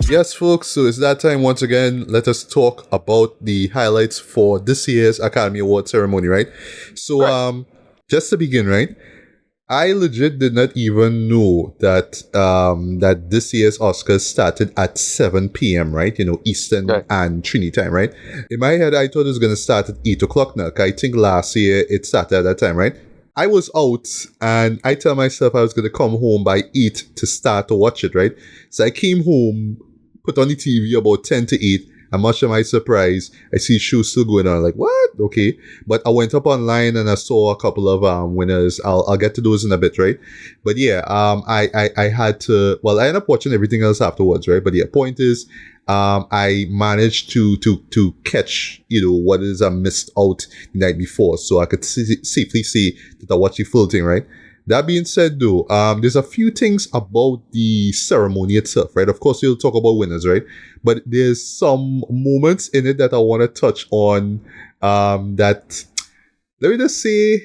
Yes, folks, so it's that time once again. Let us talk about the highlights for this year's Academy Award ceremony, right? So, just to begin, right? I legit did not even know that this year's Oscars started at 7 p.m., right? Eastern and Trini time, right? In my head, I thought it was going to start at 8 o'clock now. I think last year it started at that time, right? I was out and I tell myself I was going to come home by 8 to start to watch it, right? So I came home, put on the TV about 10 to 8. And much to my surprise, I see shows still going on. Like, what? Okay. But I went up online and I saw a couple of winners. I'll get to those in a bit, right? But yeah, I had to, well, I ended up watching everything else afterwards, right? But yeah, point is, I managed to catch, what is I missed out the night before. So I could safely say that I watched the full thing, right? That being said, though, there's a few things about the ceremony itself, right? Of course, we'll talk about winners, right? But there's some moments in it that I want to touch on that, let me just say,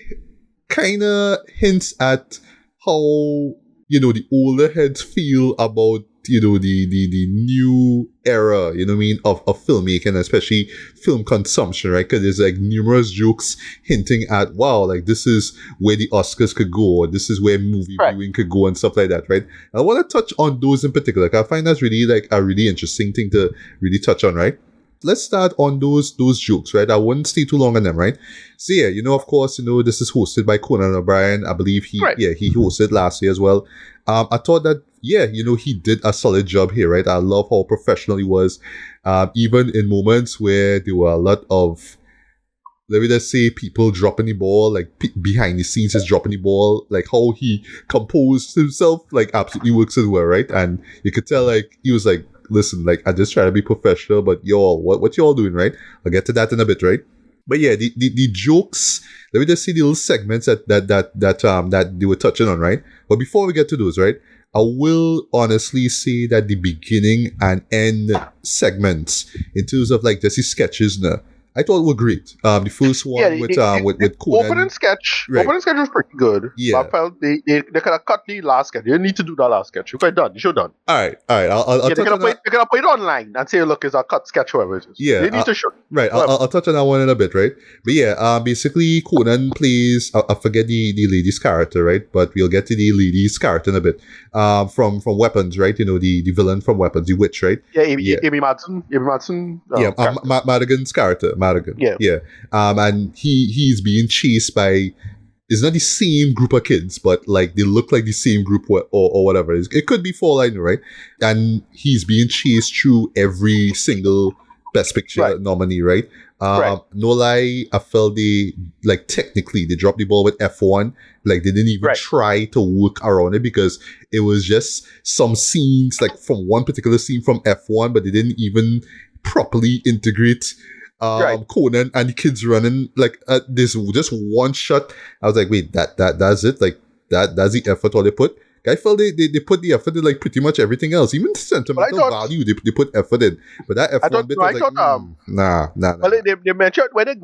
kind of hints at how, the older heads feel about, the new era, of filmmaking, especially film consumption, right? Because there's like numerous jokes hinting at, wow, like this is where the Oscars could go, or this is where movie viewing could go and stuff like that, right? I want to touch on those in particular. I find that's really like a really interesting thing to really touch on, right? Let's start on those jokes, right? I wouldn't stay too long on them, right? So yeah, of course, this is hosted by Conan O'Brien. I believe he hosted last year as well. I thought that, he did a solid job here, right? I love how professional he was. Even in moments where there were a lot of, let me just say, people dropping the ball, like behind the scenes is dropping the ball, like how he composed himself, like absolutely works as well, right? And you could tell, like, he was like, listen, like, I just try to be professional, but y'all, what y'all doing, right? I'll get to that in a bit, right? But yeah, the jokes, let me just see the little segments that they were touching on, right? But before we get to those, right, I will honestly say that the beginning and end segments, in terms of like just the sketches now, I thought were great. The first one with Conan. Opening sketch was pretty good. Yeah. I felt they could have cut the last sketch. You didn't need to do that last sketch. You could have done. You should have done. All right. I'll they could have put it online and say, look, it's a cut sketch, whoever it is. Yeah. They need to show. Right. I'll touch on that one in a bit, right? But yeah, basically Conan plays, I forget the lady's character, right? But we'll get to the lady's character in a bit. From Weapons, right? The villain from Weapons, the witch, right? Yeah, Amy Madsen. Madigan's character. Madigan. Yeah. And he's being chased by, it's not the same group of kids, but like they look like the same group or whatever. It could be for all I know, right? And he's being chased through every single Best Picture nominee, right? No lie, I felt technically they dropped the ball with F1. Like they didn't even try to work around it, because it was just some scenes like from one particular scene from F1, but they didn't even properly integrate Conan and the kids running like this just one shot. I was like, wait, that's it? Like that's the effort all they put? I felt they put the effort in like pretty much everything else, even sentimental value they put effort in. But that F1 bit was nah. Well, they mentioned when they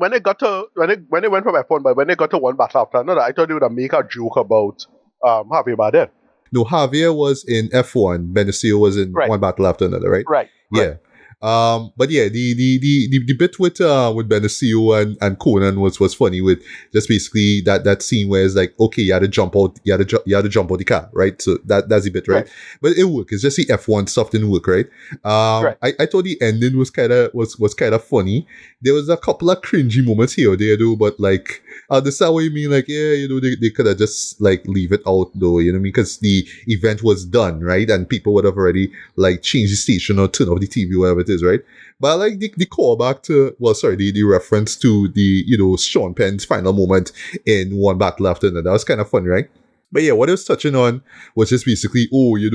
went from F1, but when they got to One Battle After Another, I thought they would make a joke about Javier Bardem. No, Javier was in F1. Benicio was in One Battle After Another, right? Right. Yeah. But yeah, the bit with Benicio and Conan was funny, with just basically that scene where it's like, okay, you had to jump out the car, right? So that's the bit, right? But it worked. It's just the F1 stuff didn't work, right? I thought the ending was kind of funny. There was a couple of cringy moments here or there, though, but like, that's what you mean, like, yeah, they could have just like leave it out, though, you know what I mean? Because the event was done, right? And people would have already like changed the station or turned off the TV, whatever it is, right? But I like the callback to, the reference to the, Sean Penn's final moment in One Battle After Another. That was kind of funny, right? But yeah, what I was touching on was just basically, Conan,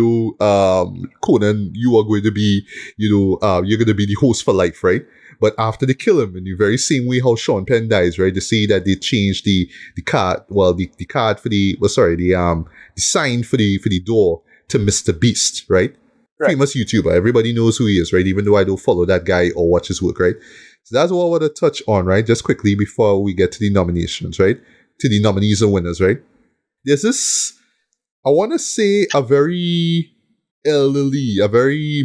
you are going to be, you're going to be the host for life, right? But after they kill him, in the very same way how Sean Penn dies, right? They say that they changed the card, the card for the sign for the door to Mr. Beast, right? Famous YouTuber. Everybody knows who he is, right? Even though I don't follow that guy or watch his work, right? So that's what I want to touch on, right? Just quickly before we get to the nominations, right? To the nominees and winners, right? There's this, I want to say, a very elderly, a very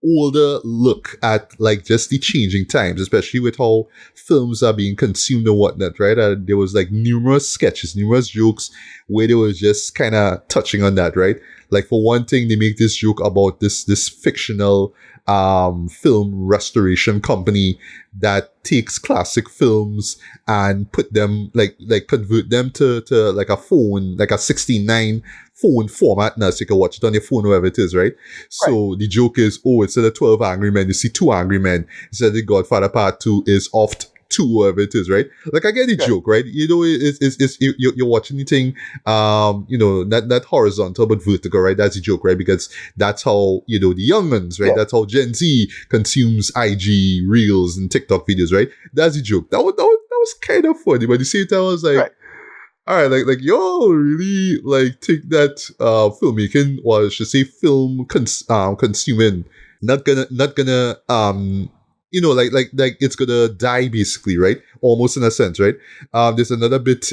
older look at like just the changing times, especially with how films are being consumed and whatnot, right? There was like numerous sketches, numerous jokes where they were just kind of touching on that, right? Like for one thing, they make this joke about this fictional film restoration company that takes classic films and put them like convert them to like a phone, like a 69 phone format now, so you can watch it on your phone, wherever it is, right? Right. So the joke is, oh, instead of 12 Angry Men, you see 2 Angry Men. Instead of The Godfather Part 2 is oft 2, whatever it is, right? Like, I get the Yeah. joke, right? You know, you're watching the thing, you know, not horizontal, but vertical, right? That's the joke, right? Because that's how, you know, the young ones, right? Yeah. That's how Gen Z consumes IG Reels and TikTok videos, right? That's the joke. That was kind of funny, but at the same time, I was like, Right. all right, like y'all really like think that filmmaking, or I should say film consuming, not gonna you know, like it's gonna die basically, right? Almost in a sense, right? There's another bit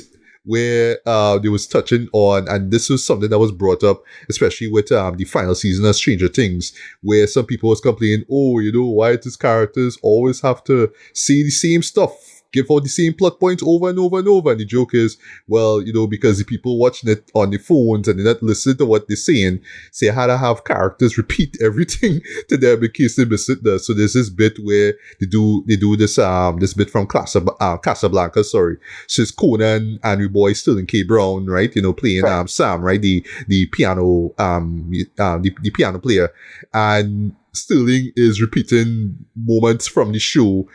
where they was touching on, and this was something that was brought up, especially with the final season of Stranger Things, where some people was complaining, oh, you know, why these characters always have to say the same stuff, give out the same plot points over and over and over. And the joke is, well, you know, because the people watching it on the phones and they're not listening to what they're saying, so you had to have characters repeat everything to them in case they miss it. So there's this bit where they do this bit from Casablanca, sorry. So it's Conan and your boy Sterling K. Brown, right? You know, playing Right. Sam, right? The piano the piano player. And Sterling is repeating moments from the show,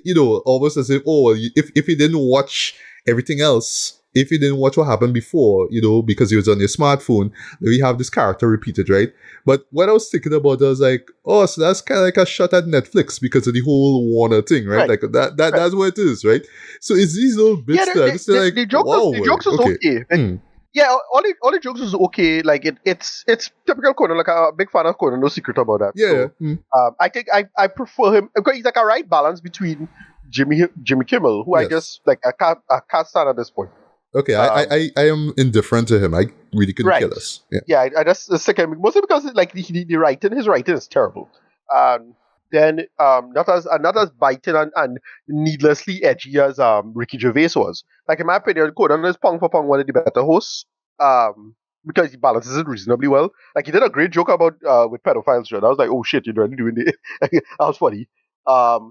you know, almost as if, oh, if you didn't watch everything else, if you didn't watch what happened before, you know, because it was on your smartphone, we have this character repeated, right? But what I was thinking about, I was like, oh, so that's kind of like a shot at Netflix because of the whole Warner thing, right? Right. Like Right. that's what it is, right? So it's these little bits Yeah, that it's like, the jokes wow, the jokes was okay. okay. Like, yeah, all the jokes was okay. Like it's typical Conan. Like I'm a big fan of Conan. No secret about that. Yeah. So, I think I prefer him because he's like a right balance between Jimmy Kimmel, who I Yes. just like I can't stand at this point. Okay, I am indifferent to him. I really couldn't Right. care less. Yeah. Yeah, I just sick him mostly because like the writing, his writing is terrible. Then not as biting and needlessly edgy as Ricky Gervais was. Like in my opinion, Conan is pound for pound one of the better hosts. Because he balances it reasonably well. Like he did a great joke about with pedophiles. Right? I was like, oh shit, you're really doing it. That was funny. A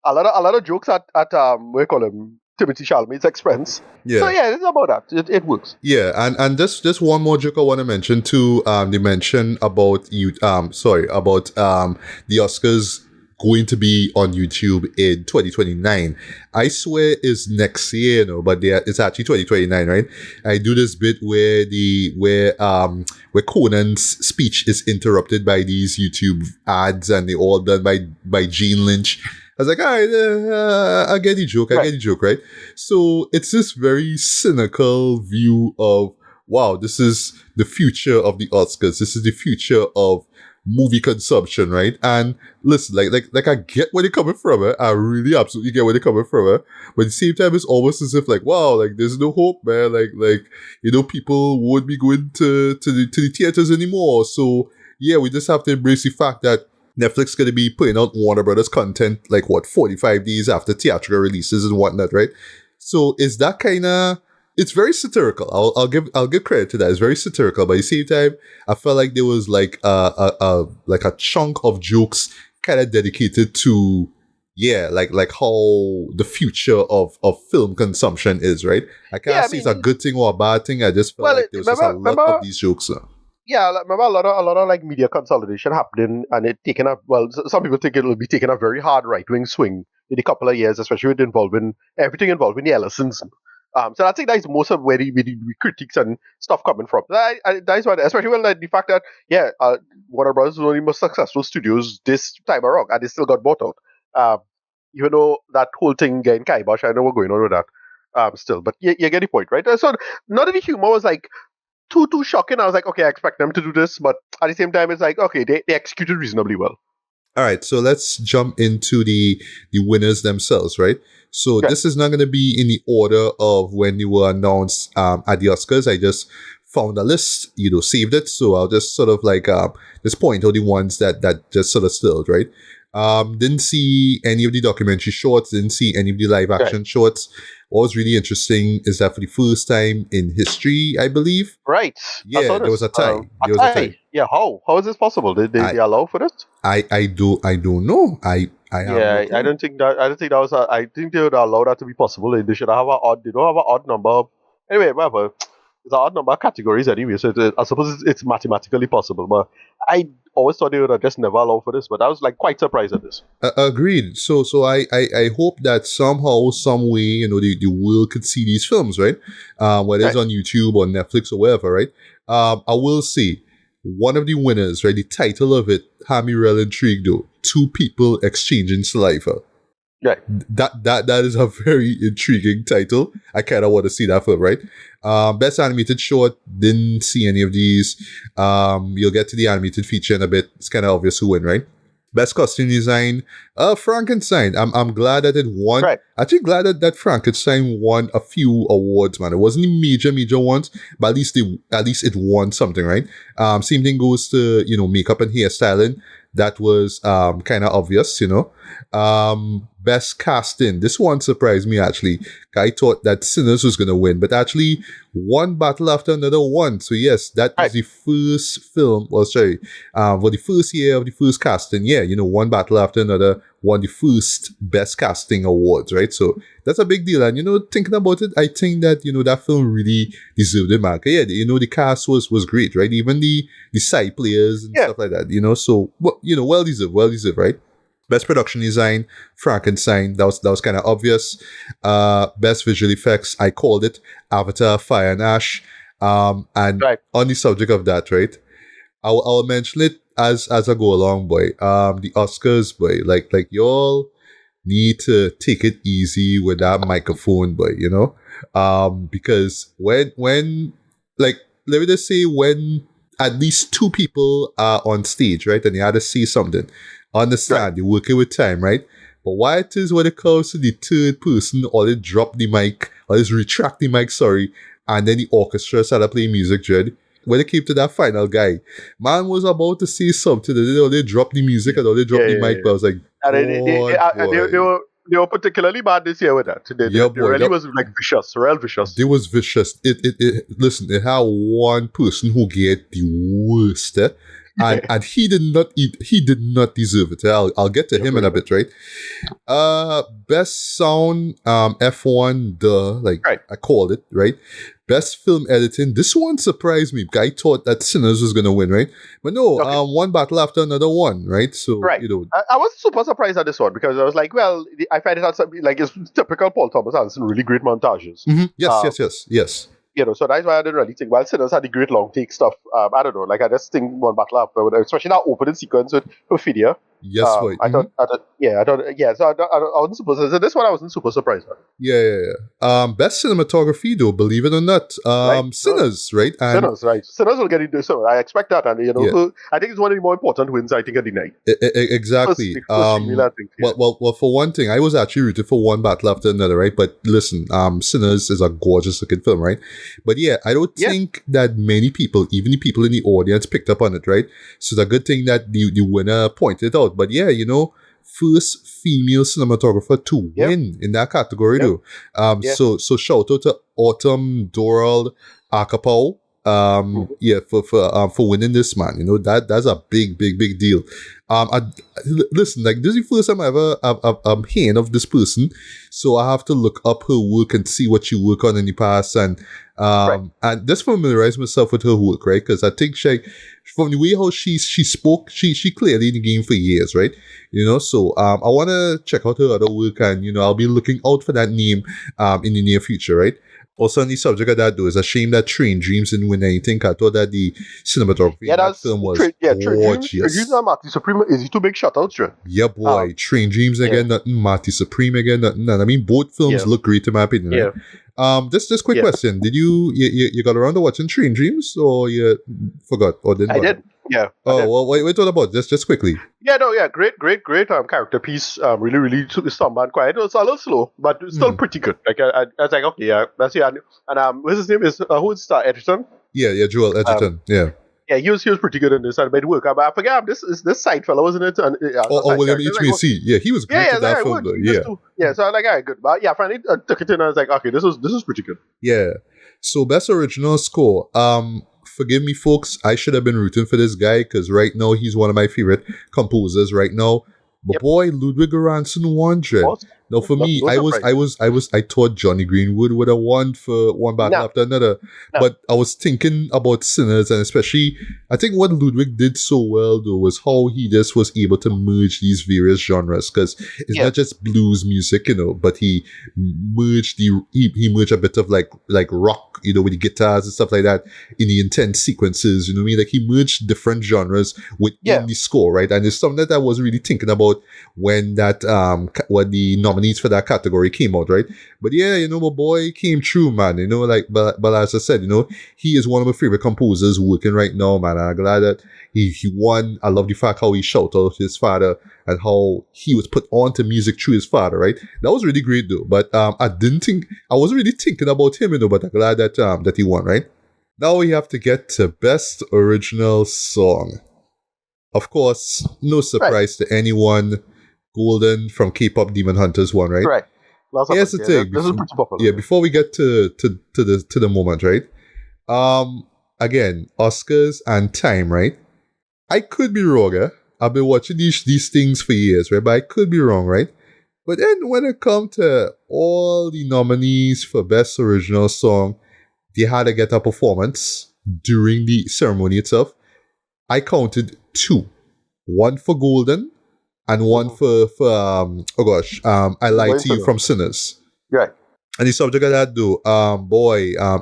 lot of jokes at what do you call him, Timothy Chalamet's expense. Yeah. So yeah, it's about that. It works. Yeah, and just one more joke I want to mention too. They mentioned about you. About the Oscars going to be on YouTube in 2029. I swear is next year, you know, but it's actually 2029, right? I do this bit where where Conan's speech is interrupted by these YouTube ads, and they all done by Gene Lynch. I was like, all right, I get the joke. I get the joke, right? So it's this very cynical view of, wow, this is the future of the Oscars. This is the future of movie consumption, right? And listen, like I get where they're coming from. I really absolutely get where they're coming from. But at the same time, it's almost as if like, wow, like there's no hope, man. Like you know, people won't be going to the theaters anymore. So yeah, we just have to embrace the fact that Netflix going to be putting out Warner Brothers content like 45 days after theatrical releases and whatnot, right? So is that kind of, it's very satirical. I'll give credit to that. It's very satirical, but at the same time, I felt like there was like a chunk of jokes kind of dedicated to, yeah, like how the future of film consumption is, right? I can't say it's a good thing or a bad thing. I just felt like there was just a lot of these jokes. Yeah, like, remember a lot of like media consolidation happening, and it taking up. Well, some people think it will be taking a very hard right wing swing in a couple of years, especially with everything involving the Ellisons. So I think that is most of where the critiques and stuff coming from. That is why, especially when the fact that Warner Bros. Is one of the most successful studios this time around, and they still got bought out. Even though that whole thing getting kibosh, I know we're going on with that. Still, but you get the point, right? So none of the humor was like too shocking. I was like, okay, I expect them to do this, but at the same time, it's like, okay, they executed reasonably well. All right, so let's jump into the winners themselves, right? So this is not going to be in the order of when they were announced at the Oscars. I just found a list, saved it. So I'll just sort of like just point out the ones that just sort of stilled, right? Didn't see any of the documentary shorts, didn't see any of the live action shorts. What was really interesting is that for the first time in history, I believe. Right. Yeah, there was a tie. There was a tie. Yeah, how is this possible? Did they allow for this? I don't know. I have no clue. I don't think that was. I think they would allow that to be possible. They should have an odd. They don't have an odd number. Anyway, whatever. It's an odd number of categories anyway, so I suppose it's mathematically possible. But I always thought they would have just never allowed for this. But I was like quite surprised at this. Agreed. So I hope that somehow, some way, the world could see these films, right? Whether it's on YouTube or Netflix or wherever, right? I will say one of the winners, right? The title of it had me real intrigued though. Two people exchanging saliva. Right. That is a very intriguing title. I kind of want to see that film, right? Best animated short, didn't see any of these. You'll get to the animated feature in a bit. It's kind of obvious who win, right? Best costume design, Frankenstein. I'm glad that it won. Right. Actually glad that Frankenstein won a few awards, man. It wasn't the major ones, but at least it won something, right? Same thing goes to, makeup and hairstyling. That was kind of obvious, Best casting. This one surprised me, actually. I thought that Sinners was going to win, but actually one battle after another one. So yes, that is the first film, for the first year of the first casting. Yeah, one battle after another won the first Best Casting awards, right? So that's a big deal. And, thinking about it, I think that, that film really deserved it, man. Yeah, the cast was great, right? Even the side players and stuff like that, so, well deserved, right? Best production design, Frankenstein. That was kind of obvious. Best visual effects, I called it Avatar, Fire and Ash. And on the subject of that, right? I'll mention it as I go along, boy. The Oscars, boy. Like y'all need to take it easy with that microphone, boy. Because when let me just say when at least two people are on stage, right, and you had to say something. Understand, you're working with time, right? But why it is when it comes to the third person, or they drop the mic, or they retract the mic, and then the orchestra started playing music, Jed. When it came to that final guy, man was about to say something, and they dropped the music, and they dropped the mic, but I was like, they were particularly bad this year with that. They really was like vicious, real vicious. It was vicious. Listen, it had one person who get the worst, and he did not deserve it. I'll get to him in a bit, right? Best sound, F1, I called it, right? Best film editing. This one surprised me. I thought that Sinners was gonna win, right? But no, one battle after another one, right? So I was super surprised at this one because I was like, well, I find it out something like it's typical Paul Thomas Anderson, really great montages. Mm-hmm. Yes. So that's why I didn't really think. Well, Sinners had the great long take stuff. I don't know. Like I just think one battle after, especially that opening sequence with Ophelia. Yes, right. I thought. So I wasn't super. So this one I wasn't super surprised at. Yeah. Best cinematography, though, believe it or not, Sinners, right? And Sinners, right? Sinners will get into so I expect that, and I think it's one of the more important wins I think of the night. Exactly. Well, for one thing, I was actually rooted for one battle after another, right? But listen, Sinners is a gorgeous looking film, right? But yeah, I don't think that many people, even the people in the audience, picked up on it, right? So it's a good thing that the winner pointed out. But yeah, first female cinematographer to win in that category, though. So shout out to Autumn Doral Akapow. For winning this, man. That's a big deal. Listen, like this is the first time I'm hearing of this person, so I have to look up her work and see what she worked on in the past, and just familiarize myself with her work, right? Because I think from the way how she spoke, she clearly in the game for years, right? So I want to check out her other work, and I'll be looking out for that name in the near future, right? Also, on the subject of that, though, it's a shame that Train Dreams didn't win anything. I thought that the cinematography in that film was gorgeous. Train Dreams and Marty Supreme is two big shutouts, Trent. Yeah, boy. Train Dreams again, nothing. Marty Supreme again, nothing. I mean, both films look great in my opinion. Right? Just quick question. Did you got around to watching Train Dreams, or you forgot, or didn't? I did. Yeah. Oh, well, wait, what about this? Just quickly. Great character piece. Really took the stomach and quiet. It was a little slow, but still pretty good. Like I was like, okay, that's it. And what's his name is who's Edgerton? Yeah, Joel Um, Edgerton. Yeah. yeah, he was pretty good in this, and it work. I forget this side fellow wasn't it? And, yeah, Or, the or side William character. H. Like, oh, Macy. Yeah, he was yeah, great yeah, in like, that I film work. though. He just Yeah. too. Yeah, so I like, alright, good. But yeah, finally took it in. I was like, okay, this is pretty good. Yeah. So best original score. Forgive me, folks. I should have been rooting for this guy because right now he's one of my favorite composers right now. But Yep. boy, Ludwig Göransson won, Dread. Was Now for me, no surprise. I thought Johnny Greenwood would have won for one battle No, after another. no. But I was thinking about Sinners, and especially I think what Ludwig did so well though was how he just was able to merge these various genres because it's Yeah, not just blues music, but he he merged a bit of like rock, with the guitars and stuff like that in the intense sequences. You know what I mean? Like he merged different genres within yeah, the score, right? And it's something that I was really thinking about when that when the nominees for that category came out, right? But yeah, my boy came true, man. But as I said, he is one of my favorite composers working right now, man. I'm glad that he won. I love the fact how he shouted out his father and how he was put on to music through his father, right? That was really great though. But I wasn't really thinking about him, but I'm glad that he won, right? Now we have to get to best original song. Of course, no right, surprise to anyone. Golden from K-pop Demon Hunters won, right? right. No Here's surprise. the Yeah, thing. this is pretty Yeah, popular. before we get to the moment, right? Again, Oscars and time, right? I could be wrong, eh? I've been watching these things for years, right? But I could be wrong, right? But then when it comes to all the nominees for Best Original Song, they had to get a performance during the ceremony itself. I counted two. One for Golden and one Mm-hmm. for I Lied Going to You solo. from Sinners. Right. And the subject of that though,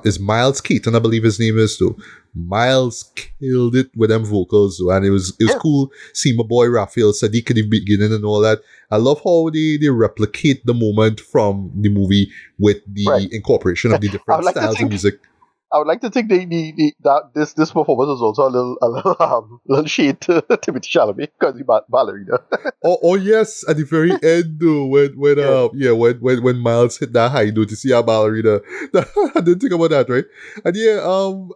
is Miles Keaton, I believe his name is though. Miles killed it with them vocals though, and it was Yeah. cool seeing my boy Raphael Sadiq in the beginning and all that. I love how they replicate the moment from the movie with Right. the incorporation of the I different would like to styles of think. music. I would like to think that this performance was also a little shade to Timothy Chalamet because he ballerina. Oh yes, at the very end though, when Yeah. when Miles hit that high note to see a ballerina. I didn't think about that, right? And yeah,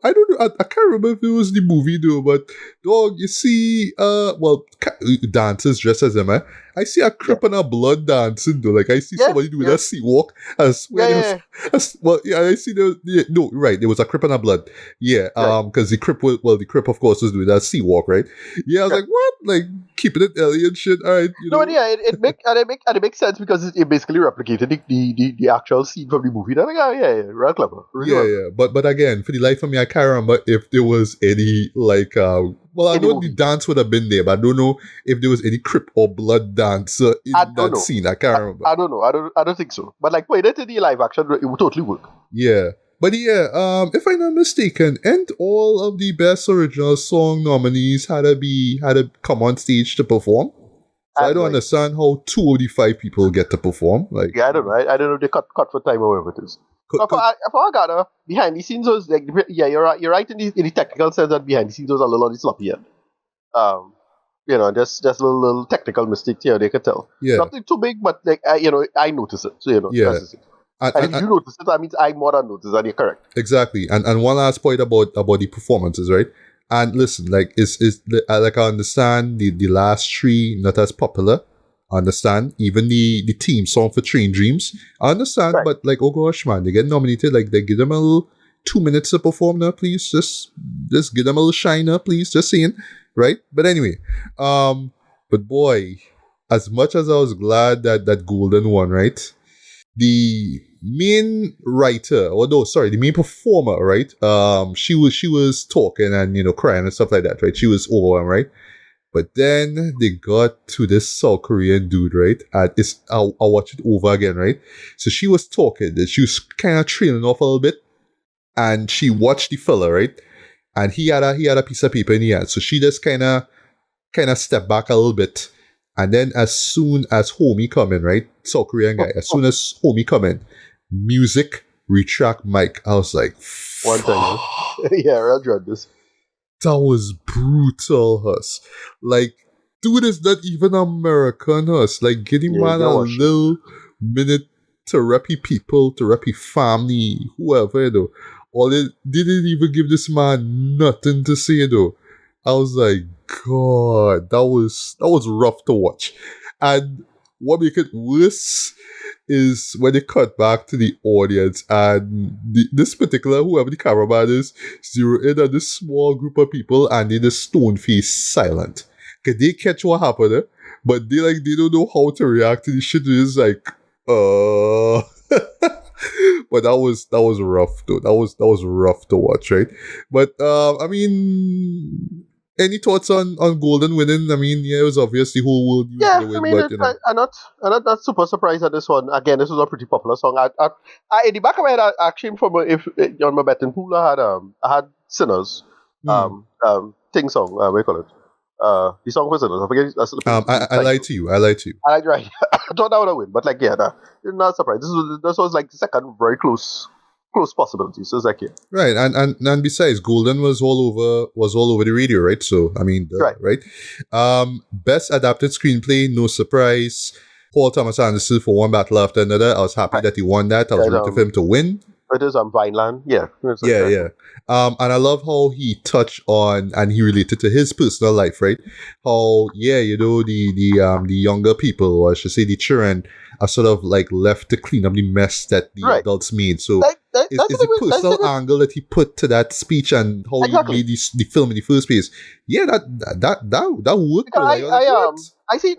I don't know, I can't remember if it was the movie though, but dog, you see, dancers dressed as them, eh? I see a crip and a blood dancing though. Like I see Yeah. somebody doing Yeah. a sea walk. I swear Yeah. there was, Yeah. I see no, right, there was a crip and a blood. Yeah, Right. because the crip of course was doing that sea walk, right? Yeah, I was Right. like, what? Like keeping it alien shit. All right, No, and yeah, it makes sense because it basically replicated the actual scene from the movie. They're like, oh yeah, real clever, really Yeah, well yeah. But again, for the life of me, I can't remember if there was any well, I in the know the movie. dance would have been there, but I don't know if there was any crip or blood dance I in don't that know. scene. I can't remember. I don't know. I don't think so. But like, wait, it in the live action, it would totally work. Yeah. But yeah, if I'm not mistaken, and all of the best original song nominees had to come on stage to perform. So I don't Right. understand how 2 of the 5 people get to perform. Like, Yeah, I don't know. I don't know. They cut for time or whatever it is. could, But could, for Agata, behind the scenes was like, yeah, you're right. You're right in the technical sense that behind the scenes was a little on the sloppy end. Just little technical mistakes here they could tell. yeah, Nothing too big, but like I notice it. So yeah. that's just it. And, And and, if you notice it, that means I more than notice, and you're correct. Exactly, and one last point about the performances, right? And listen, like like I understand the last 3 not as popular. I understand even the theme song for Train Dreams. I understand, Right. but like oh gosh, man, they get nominated. Like they give them a little 2 minutes to perform now, please. Just give them a little shine now, please. Just saying, right? But anyway, but boy, as much as I was glad that Golden won, right? The main writer, or no, sorry, the main performer, right? She was talking and crying and stuff like that, right? She was overwhelmed, right? But then they got to this South Korean dude, right? And I'll watch it over again, right? So she was talking, and she was kind of trailing off a little bit, and she watched the fella, right? And he had a piece of paper in the hand, so she just kind of stepped back a little bit. And then as soon as homie come in, right? South Korean guy, as soon as homie come in, music, retract mic. I was like, One time, yeah, I'll dread this. that was brutal, Hus. Like, dude is not even American, Hus. Like, getting Yeah, man you a know what? little minute to rep people, to rep family, whoever, Or they didn't even give this man nothing to say though. I was like, God, that was rough to watch. And what make it worse is when they cut back to the audience and this particular, whoever the cameraman is, zero in on this small group of people and they just stone face silent. Cause they catch what happened, but they don't know how to react to the shit. It's like, but that was rough though. That was rough to watch, right? But I mean, any thoughts on Golden winning? I mean, yeah, it was obvious the whole world used Yeah, to I win, mean, but you know, I'm not super surprised at this one. Again, this was a pretty popular song. In the back of my head, actually, from if on my betting pool, I had Sinners, hmm. Ting song. What do you call it? The song for Sinners. I forget. I lied to you. I lied to you. I right. I thought that would have win, but like, yeah, not surprised. This was like the second very close possibility. So it's like, yeah, Right, and besides, Golden was all over the radio, right? So I mean, right. right. Best adapted screenplay, no surprise. Paul Thomas Anderson for One Battle After Another. I was happy Right. that he won that. I was And, rooting for him to win. it is Vineland. Yeah, it's like Yeah, that. yeah. And I love how he touched on and he related to his personal life, right? How the younger people, or I should say the children, are sort of like left to clean up the mess that the Right. adults made. So That's is the the thing that's the personal thing angle that he put to that speech and how Exactly. he made the film in the first place? Yeah, that worked. Because Though. Like, I was like, what?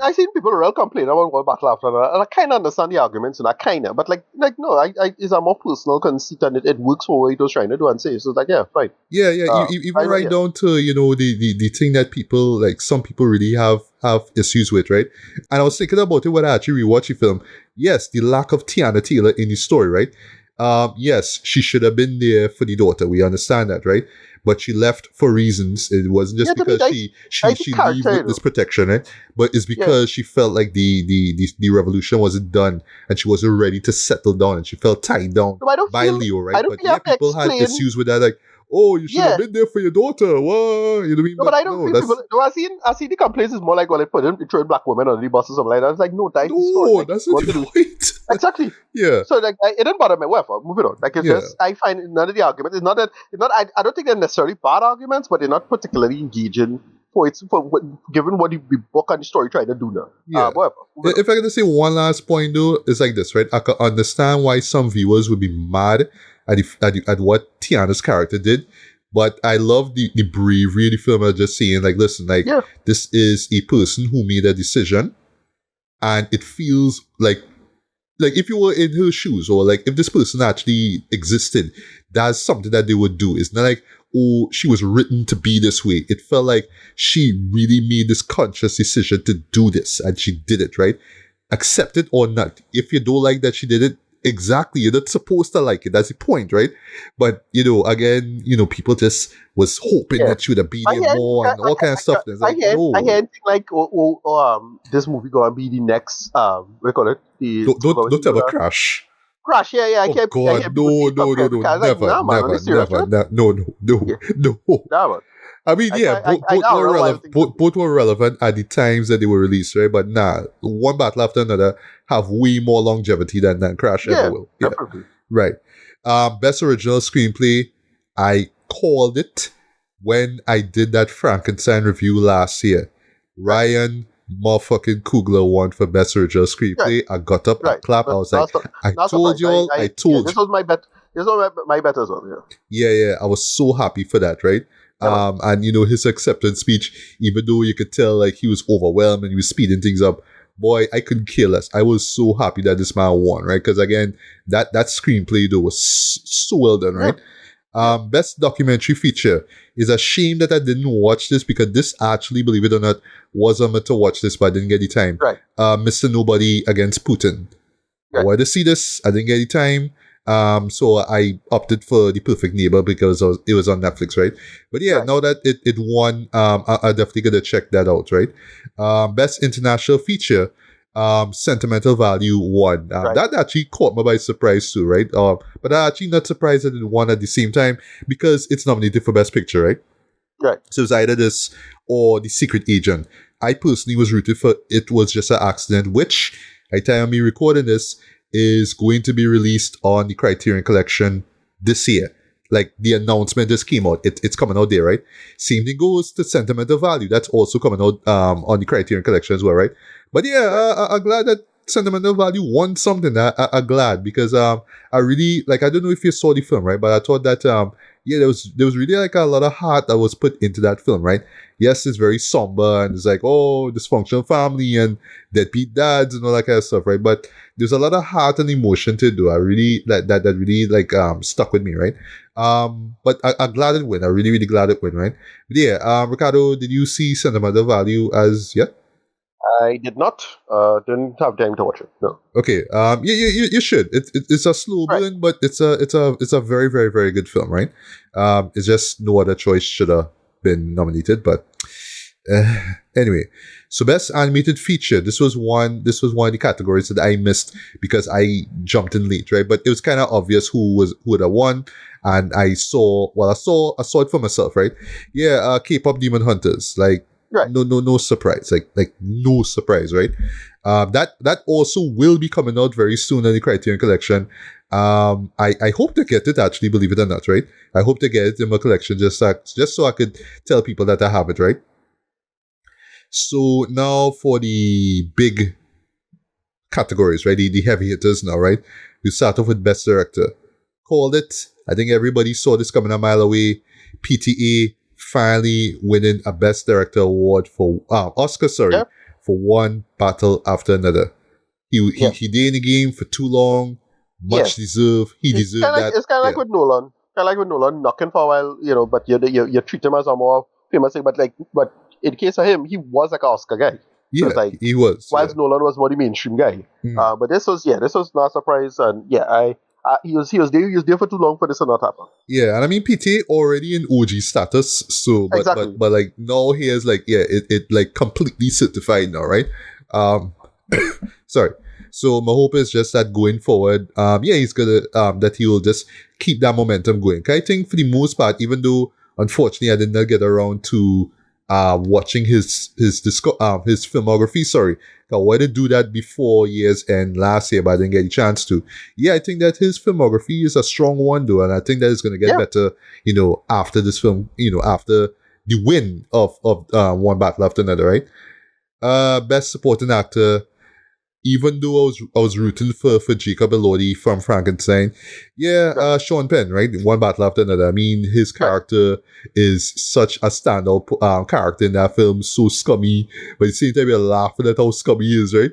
I seen people real complain about World Battle After Another, and I kind of understand the arguments, and I kind of, but like no, it's a more personal conceit, and it works for what it was trying to do and say. So it's like, yeah, fine. Yeah, yeah. Even right Yeah. down to the thing that people like, some people really have issues with, right? And I was thinking about it when I actually rewatched the film. Yes, the lack of Tiana Taylor in the story, right? Yes, she should have been there for the daughter. We understand that, right? But she left for reasons. It wasn't just Yeah, to me, because I she think leave character, with this protection, right? But it's because she felt like the revolution wasn't done and she wasn't ready to settle down and she felt tied down No, I don't by feel Leo, I right? don't But feel you yeah, have to people had explain. issues with that, like, oh, you should Yeah. have been there for your daughter. What? You know what I mean? No, but I don't feel that's people. No, I see the complaints is more like, well, they put in throwing black women under the bus or something like that. It's like, no, that's the story. no, Like, that's what not to the do. point. Exactly. Yeah. So like, it didn't bother me. Whatever, moving on. Like, it's Yeah. just I find none of the arguments. It's not that. It's not. I don't think they're necessarily bad arguments, but they're not particularly engaging given what the book and the story trying to do now. Yeah. Whatever. moving on. If I can say one last point though, it's like this, right? I can understand why some viewers would be mad at what Tiana's character did, but I love the bravery of the film of just saying, like, listen, like, Yeah. this is a person who made a decision, and it feels like if you were in her shoes, or like if this person actually existed, that's something that they would do. It's not like, oh, she was written to be this way. It felt like she really made this conscious decision to do this, and she did it, right? Accept it or not. If you don't like that she did it, exactly, you're not supposed to like it. That's the point, right? But again, people just was hoping Yeah. that she would have been I there hear- more and all kind of stuff. It's like, no, I hear anything like, this movie gonna be the next, what do you call it? don't ever crash. Crash. Yeah, I Oh hear God, people no, keep comparing the cars. Like, never, nah, man, are never, you serious, never, man? no. Nah, man. I mean, yeah, I were know, relevant. Both were relevant at the times that they were released, right? But nah, One Battle After Another have way more longevity than Crash Yeah, ever will. Yeah, definitely. right. Best original screenplay. I called it when I did that Frankenstein review last year. Ryan motherfucking Coogler won for best original screenplay. I got up, I clapped. I was like, I told y'all, I told This you. was my bet. This was my bet as well. Yeah. Yeah, I was so happy for that, right? And his acceptance speech, even though you could tell like he was overwhelmed and he was speeding things up, boy, I couldn't care less. I was so happy that this man won, right? Because again, that screenplay though was so well done, right? Best documentary feature. Is a shame that I didn't watch this, because this actually, believe it or not, was on meant to watch this, but I didn't get the time. Right. Mr. Nobody Against Putin. I Right. wanted to see this. I didn't get the time. So I opted for The Perfect Neighbor because it was on Netflix, right? But yeah, Right. now that it won, I definitely gonna check that out, right? Best international feature, Sentimental Value won. Right. That actually caught me by surprise too, right? But I'm actually not surprised that it won at the same time, because it's nominated for Best Picture, right? Right. So it's either this or The Secret Agent. I personally was rooted for It Was Just an Accident, which, by the time me recording this, is going to be released on the Criterion Collection this year. like the announcement just came out. It's coming out there, right? Same thing goes to sentimental value. That's also coming out on the Criterion Collection as well, right? But yeah, I'm glad that sentimental value won something. I'm glad because I really like. I don't know if you saw the film, right? But I thought that yeah, there was really like a lot of heart that was put into that film, right? Yes, it's very somber and it's like, oh, dysfunctional family and deadbeat dads and all that kind of stuff, right? But there's a lot of heart and emotion to do. I really that really like stuck with me, right? But I'm glad it went. I'm really, really glad it went, right? But yeah, Ricardo, did you see sentimental value as yet? I did not. Didn't have time to watch it. No. Okay. You should. It's a slow Right. burn, but it's a very, very, very good film, right? It's just no other choice should have been nominated, but uh, anyway. So best animated feature. This was one. This was one of the categories that I missed because I jumped in late, right? But it was kind of obvious who would have won, and I saw it for myself, right? Yeah. K-pop Demon Hunters, like. Right. No surprise, like no surprise, right? That also will be coming out very soon in the Criterion Collection. I hope to get it actually, believe it or not, right? I hope to get it in my collection just so I could tell people that I have it, right? So now for the big categories, right? The heavy hitters now, right? We start off with Best Director. Called it. I think everybody saw this coming a mile away. PTA finally winning a Best Director award for Oscar, sorry, Yeah. for one battle after another. Yeah. He did in the game for too long. Much deserved. He deserved that. It's kind of like Yeah. with Nolan. Kind of like with Nolan, knocking for a while, but you treat him as a more famous thing. But in case of him, he was like an Oscar guy. So it's Yeah, like, he was. whilst Nolan was more the mainstream guy. Hmm. But this was not a surprise, and yeah, he was there for too long for this to not happen. Yeah, and I mean PTA already in OG status, so Exactly. but like now he is like it like completely certified now, right? Um sorry. So my hope is just that going forward, he's gonna that he will just keep that momentum going. 'Cause I think for the most part, even though unfortunately I did not get around to watching his filmography, sorry. I wanted to do that before years end last year, but I didn't get a chance to. Yeah, I think that his filmography is a strong one, though, and I think that it's going to get Yeah. better, after this film, after the win of One Battle After Another, right? Best Supporting Actor, even though I was rooting for Jacob Elordi from Frankenstein, Sean Penn, right? One Battle After Another. I mean, his character is such a standout character in that film, so scummy, but at the same time, you're laughing at how scummy he is, right?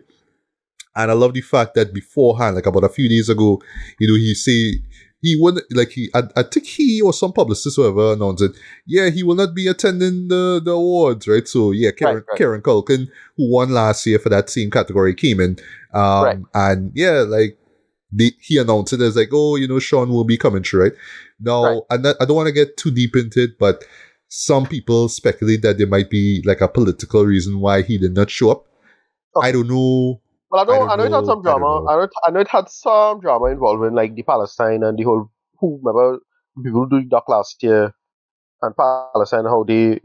And I love the fact that beforehand, like about a few days ago, he say he wouldn't like I think he or some publicist or whoever announced it. Yeah, he will not be attending the awards, right? So yeah, Karen Right. Karen Culkin, who won last year for that same category, came in. Right. And yeah, like he announced it as like, oh, Sean will be coming through, right? Now, Right. I don't want to get too deep into it, but some people speculate that there might be like a political reason why he did not show up. Okay. I don't know. Well, I I know it had some drama. I know it had some drama involving like the Palestine and the whole remember people who did doc last year and Palestine, how they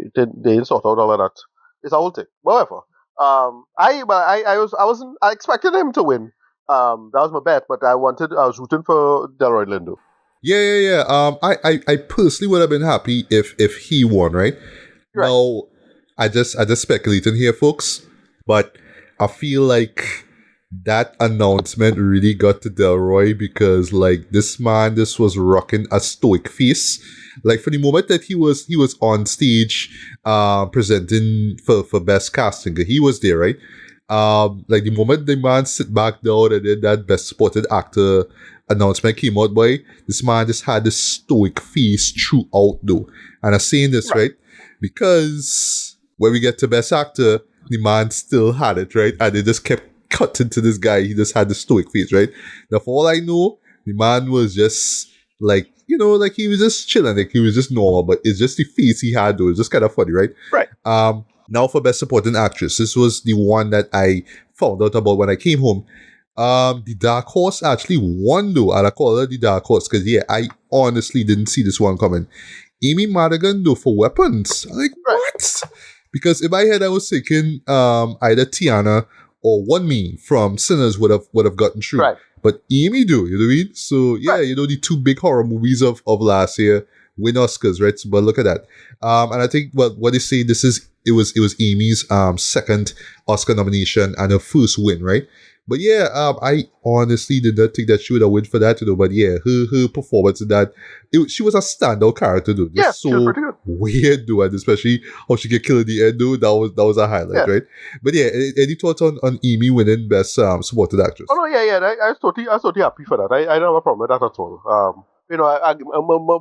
sort out all of that. It's a whole thing. However, I wasn't I expected him to win. That was my bet, but I was rooting for Delroy Lindo. Yeah. I personally would have been happy if he won, right? Right. Now, I just speculating here, folks, but I feel like that announcement really got to Delroy because like this was rocking a stoic face. Like for the moment that he was on stage presenting for best casting, he was there, right? Like the moment the man sit back down and then that best supported actor announcement came out, boy, this man just had this stoic face throughout though. And I'm saying this, right? Because when we get to best actor, the man still had it, right? And they just kept cutting to this guy. He just had the stoic face, right? Now, for all I know, the man was just like, like he was just chilling, like he was just normal, but it's just the face he had though. It's just kind of funny, right? Right. Now for Best Supporting Actress, this was the one that I found out about when I came home. The Dark Horse actually won though, and I call her the Dark Horse because I honestly didn't see this one coming. Amy Madigan though for Weapons. I'm like, what? Because in my head I was thinking either Tiana or One Me from Sinners would have gotten through. Right. but Amy do, you know what I mean? So yeah, Right. the two big horror movies of last year win Oscars, right? So, but look at that. And I think what they say it was Amy's second Oscar nomination and her first win, right? But yeah, I honestly did not think that she would have won for that, But yeah, her performance in that, she was a standout character, dude. Yeah, Just she was so pretty good. weird, dude, and especially how she get killed at the end, dude. That was a highlight, Yeah. right? But yeah, any thoughts on Amy winning Best Supporting Actress? Oh no, yeah. I was totally happy for that. I don't have a problem with that at all.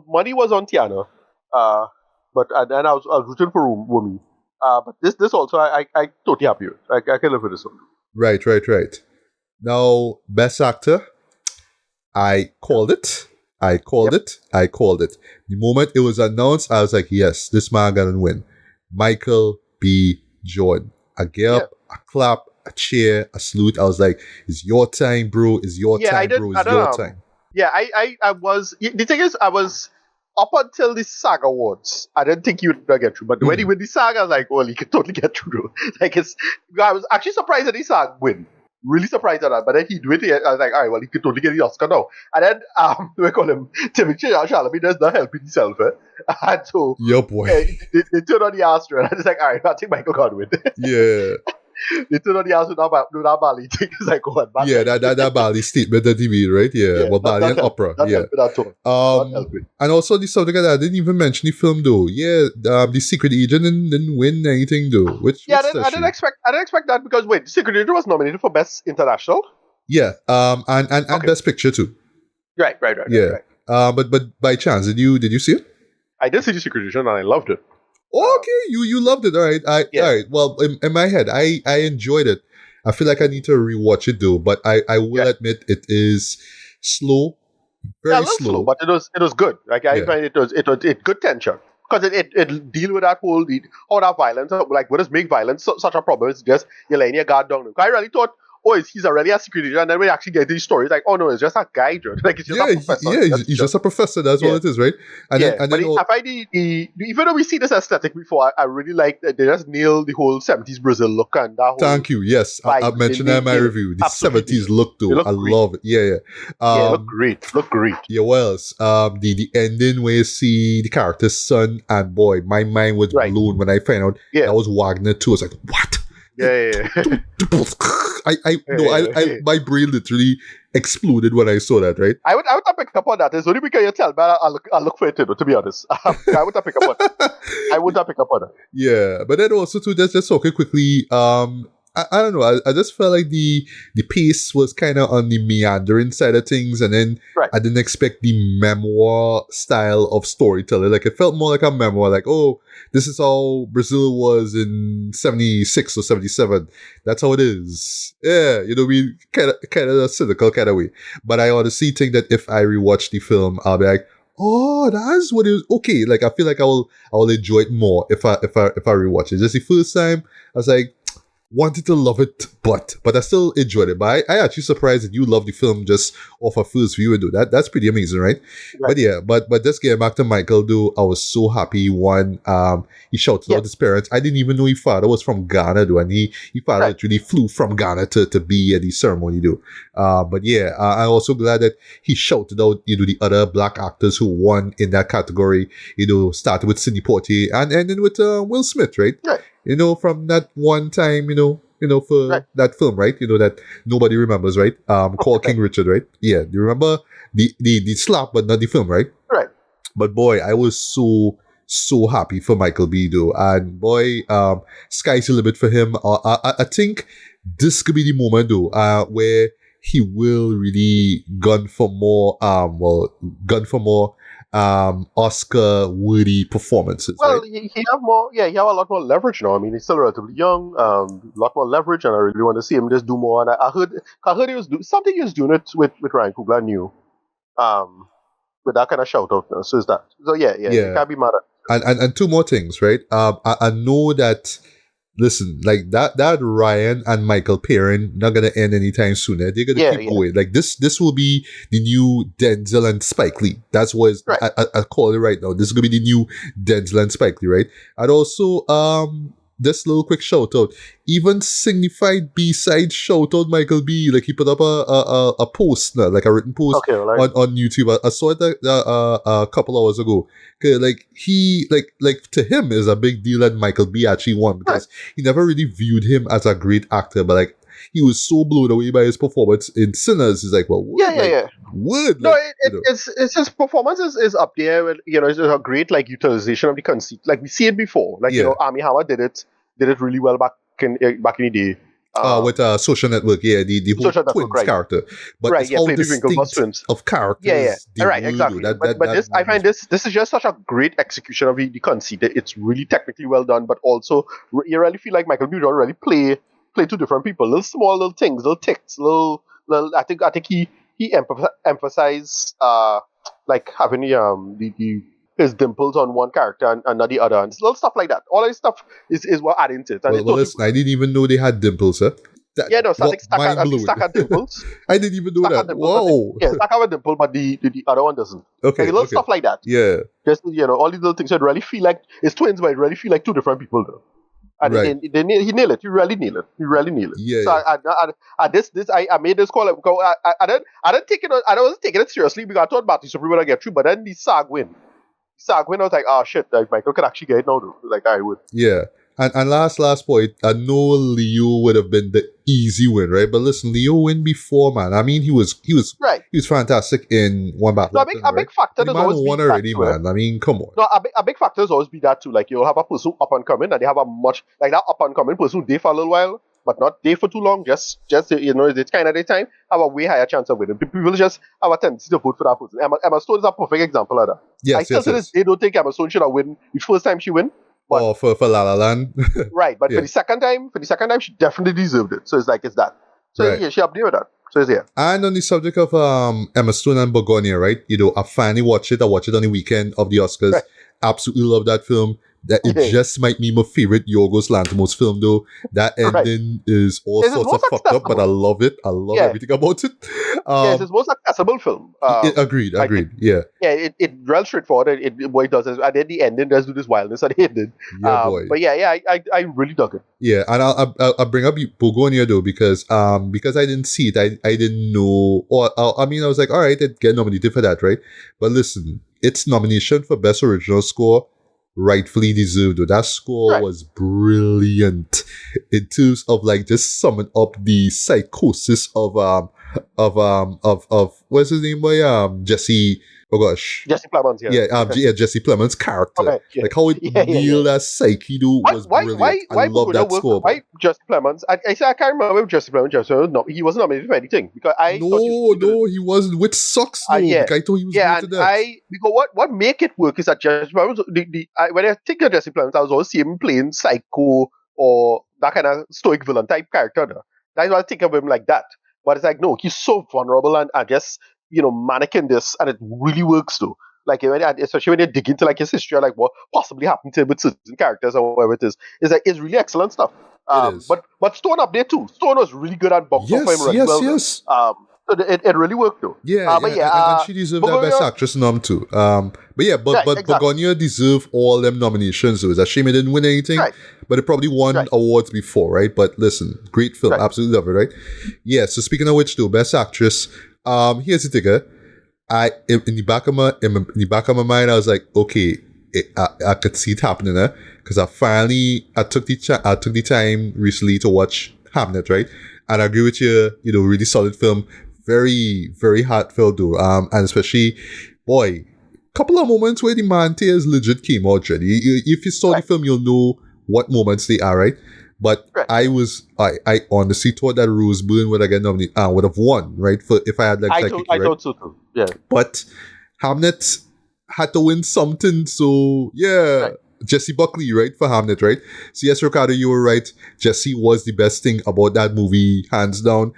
Money was on Tiana, but and I was rooting for Wumi. But this also I totally happy with. I can live with this one. Right. Now, Best Actor, I called it. I called it. The moment it was announced, I was like, yes, this man gonna win. Michael B. Jordan. I get up, a clap, a cheer, a salute. I was like, it's your time, bro. It's your Yeah, I time, did. bro. I It's don't your know. time. Yeah, I was. The thing is, I was up until the SAG Awards. I didn't think he would get through, but when he win the SAG, I was like, well, he could totally get through. Though. I was actually surprised that the SAG win. Really surprised at that, but then he do it. I was like, all right, well, he could totally get the Oscar now. And then we call him Timothy Chalamet does not help himself, and so Yeah, boy. they turned on the Astra, and I was like, all right, I think Michael got win. Yeah. They turned on the Astra with that Bali thing. It's like, oh, man, Yeah, that Bali statement that he made, right? Yeah, well, Bali and opera. That Yeah. helped with that tone. That helped with. And also the subject of that, I didn't even mention the film though. Yeah, the Secret Agent didn't win anything though. Yeah, I didn't expect that because wait, Secret Agent was nominated for Best International. Yeah, and Okay. Best Picture too. Right. Yeah. But by chance, did you see it? I did see the Secret Agent and I loved it. Okay, you loved it. All right. Yeah. All right. Well, in my head, I enjoyed it. I feel like I need to rewatch it though, but I will admit it is slow, very a little slow, but it was good. Like I find it was good tension because it deal with that whole how that violence, like what does make violence such a problem? It's just you're laying your guard down. I really thought, he's already a secret agent, and then we actually get these stories like, oh no, it's just a guy, like it's just a professor. He's just a professor. That's all it is, right? And then I find even though we see this aesthetic before, I really like that they just nail the whole 70s Brazil look and that whole. Thank you. Yes, I mentioned that in my review. The 70s look though. I love it. Yeah. Look great. Yeah, well, the ending where you see the character's son, and boy, my mind was blown when I found out that was Wagner too. I was like, what? Yeah. My brain literally exploded when I saw that, right? I would have picked up on that. It's only because you tell me I look for it too, to be honest. I would have picked up on that. I would have picked up on that. Yeah, but then also too, just talking quickly, I don't know, I just felt like the pace was kind of on the meandering side of things, and then I didn't expect the memoir style of storytelling. Like it felt more like a memoir, like, oh, this is how Brazil was in 76 or 77. That's how it is. Yeah, we kind of a cynical kind of way. But I honestly think that if I rewatch the film, I'll be like, oh, that's what it was. Okay, like I feel like I will enjoy it more if I rewatch it. Just the first time, I was like, wanted to love it, but I still enjoyed it. But I actually surprised that you loved the film just off a first view and do that. That's pretty amazing, right? But yeah, but just getting back to Michael, though, I was so happy he won. He shouted out his parents. I didn't even know his father was from Ghana, though, and his father literally flew from Ghana to be at the ceremony, though. But yeah, I'm also glad that he shouted out, the other black actors who won in that category. Started with Sidney Poitier and ending with Will Smith, right? Right. From that one time, for that film, right? That nobody remembers, right? Called King Richard, right? Yeah. Do you remember the slap, but not the film, right? Right. But boy, I was so happy for Michael B. though. And boy, sky's the limit for him. I think this could be the moment though, where he will really gun for more Oscar worthy performances. Well, right? he have more. Yeah, he have a lot more leverage now. I mean, he's still relatively young. A lot more leverage, and I really want to see him just do more. And I heard he was something. He was doing it with Ryan Coogler. I knew, with that kind of shout out. So is that? So yeah. You can't be mad at. And two more things, right? I know that. Listen, like that Ryan and Michael pairing not gonna end anytime soon. They're gonna keep going. Like this will be the new Denzel and Spike Lee. That's what I call it right now. This is gonna be the new Denzel and Spike Lee, right? And also, this little quick shout out. Even signified B-side shout out Michael B. Like he put up a post, like a written post Okay, well, on YouTube. I saw it a couple hours ago. 'Cause, like he like to him is a big deal that Michael B actually won because he never really viewed him as a great actor, but like he was so blown away by his performance in Sinners. He's like, well, would No, like, it's his performance is up there. With, it's a great like utilization of the conceit. Like we see it before. Like Armie Hammer did it really well back in the day. With Social Network, the whole Social twins Network, character, but it's all distinct of characters. Right, exactly. But this, I find this is just such a great execution of the conceit. It's really technically well done, but also you really feel like Michael B. Jordan really play two different people, little small little things, little ticks, little. I think he emphasized like having the his dimples on one character and not the other, and little stuff like that. All this stuff is what adding to it. And well, listen, I didn't even know they had dimples, huh? Stack of dimples. I didn't even know that. Whoa. Stack have a dimple, but the other one doesn't. Okay. Like, little stuff like that. Yeah. Just all these little things. So it really feel like it's twins, but it really feel like two different people though. And he nailed it. He really nailed it. Yeah. So I made this call. I didn't take it. I wasn't taking it seriously because I thought Batty Supreme would get through. But then the SAG win. I was like, oh shit, like Michael could actually get it now. Though. Like I would. Yeah. And last point, I know Leo would have been the easy win, right? But listen, Leo win before, man. I mean, he was fantastic in One Battle. No, a big factor is always won already, man. I mean, come on. No, a big factor is always be that too. Like you'll have a person up and coming, and they have a much like that up and coming person who day for a little while, but not day for too long. Just it's kind of the time have a way higher chance of winning. People just have a tendency to vote for that person. Emma Stone is a perfect example of that. Yes, I still to this day don't think Emma Stone should have won the first time she win. Or for La La Land. Right, but for the second time, she definitely deserved it. So it's that. So she up there with that. So it's here. And on the subject of Emma Stone and Begonia, right? I finally watched it. I watched it on the weekend of the Oscars. Right. Absolutely love that film. That it just might be my favorite Yorgos Lanthimos film, though. That ending is all sorts of fucked up, but I love it. I love everything about it. It's his most accessible film. Agreed. Yeah. Yeah, it's real straightforward. What it does is, and then the ending does do this wildness at the ending. Yeah, boy. But I really dug it. Yeah, and I'll bring up Begonia though because I didn't see it. I didn't know. I was like, all right, it get nominated for that, right? But listen, its nomination for Best Original Score rightfully deserved. That score was brilliant in terms of like just summing up the psychosis of what's his name boy Jesse. Oh gosh, Jesse Plemons. Jesse Plemons' character. Okay, yeah. Like how it nailed that psyche was brilliant. I love that score. Why Jesse Plemons? I can't remember Jesse Plemons. No, he wasn't nominated for anything because he wasn't. Which sucks though. I thought he was great to that. Because what make it work is that Jesse Plemons. When I think of Jesse Plemons, I was always seeing him playing psycho or that kind of stoic villain type character. That's why I think of him like that. But it's like no, he's so vulnerable and just. Mannequin this, and it really works though. Like especially when you dig into like his history, like what possibly happened to him with certain characters or whatever it is. It's really excellent stuff. But Stone up there too. Stone was really good at box office for him really well. Yes. It really worked though. And she deserved that Best Actress nom too. But Begonia deserved all them nominations. It was a shame it didn't win anything, but it probably won awards before, right? But listen, great film, absolutely love it, right? Yeah. So speaking of which, though, Best Actress. Here's the thing. In the back of my mind, I was like, okay, I could see it happening, because I took the time recently to watch Hamnet, right? And I agree with you. Really solid film, very very heartfelt though. And especially, boy, couple of moments where the man tears legit came out. Jenny, if you saw the film, you'll know what moments they are, right? But I honestly thought that Rose Byrne would have won, right? For if I had I thought so too. Yeah. But Hamnet had to win something, so yeah. Jesse Buckley, right, for Hamnet, right? So yes, Ricardo, you were right. Jesse was the best thing about that movie, hands down.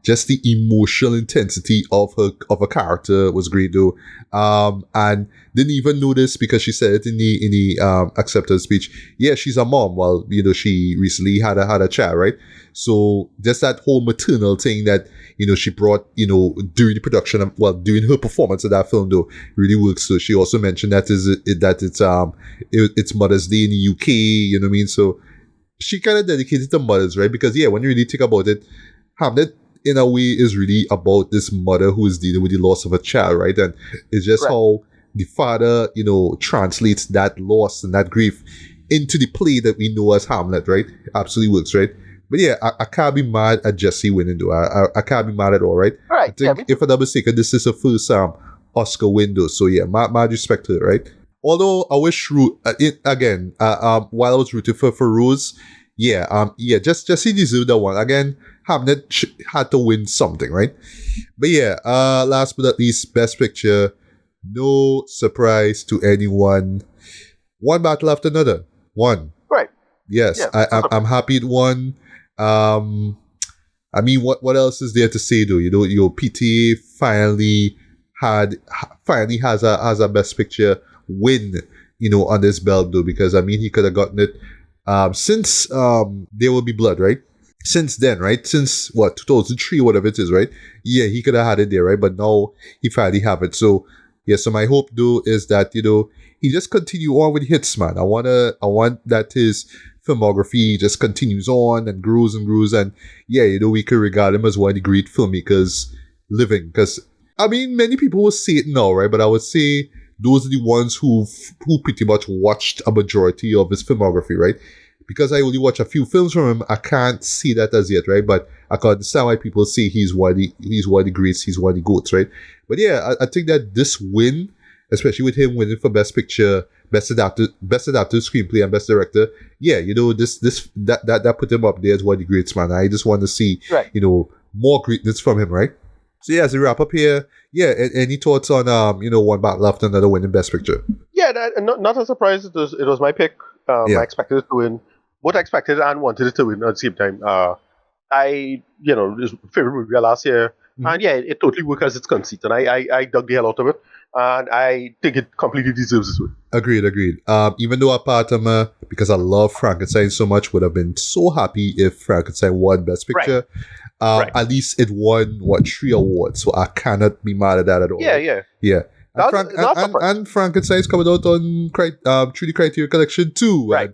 just the emotional intensity of her character was great though. And didn't even notice because she said it in the acceptance speech. Yeah, she's a mom. Well, she recently had a child, right? So just that whole maternal thing that she brought during the production of, well, during her performance of that film though really works. So she also mentioned that it's Mother's Day in the UK. You know what I mean? So she kind of dedicated to mothers, right? Because when you really think about it, Hamlet in a way is really about this mother who is dealing with the loss of a child, right? And it's just how the father, translates that loss and that grief into the play that we know as Hamlet, right? Absolutely works, right? But yeah, I can't be mad at Jesse winning though. I can't be mad at all, right? Right. I think if I'm not mistaken, this is her first Oscar win though. So yeah, mad respect to it, right? Although I wish while I was rooting for Rose, just he deserved that one. Again, Hamlet had to win something, right? But yeah, last but not least, Best Picture. No surprise to anyone. One battle after another. One. Right. Yes, Yeah. I'm happy it won. I mean, what else is there to say though? Your PTA finally has a Best Picture win, on this belt though, because I mean he could have gotten it since There Will Be Blood, right? Since then, right? Since 2003, whatever it is, right? Yeah, he could have had it there, right? But now he finally have it. So yeah, so my hope though is that he just continue on with hits, man. I want that his filmography just continues on and grows and we could regard him as one of the great filmmakers living. Because I mean, many people will say it now, right? But I would say those are the ones who pretty much watched a majority of his filmography, right? Because I only watch a few films from him, I can't see that as yet, right? But I can understand why people say he's one of the greats, he's one of the goats, right? But yeah, I think that this win, especially with him winning for Best Picture, Best Adapted Screenplay, and Best Director, that put him up there as one of the greats, man. I just want to see, more greatness from him, right? So yeah, as we wrap up here, any thoughts on One Battle After Another winning Best Picture? Yeah, not a surprise. It was my pick. I expected it to win. Both I expected and wanted it to win at the same time. It was my favorite movie last year, and it totally worked as its conceit, and I dug the hell out of it, and I think it completely deserves this win. Agreed. Even though a part of me, because I love Frankenstein so much, would have been so happy if Frankenstein won Best Picture. Right. At least it won 3 awards, so I cannot be mad at that at all. Yeah. And Frankenstein's coming out on 3D Criteria Collection too. Right.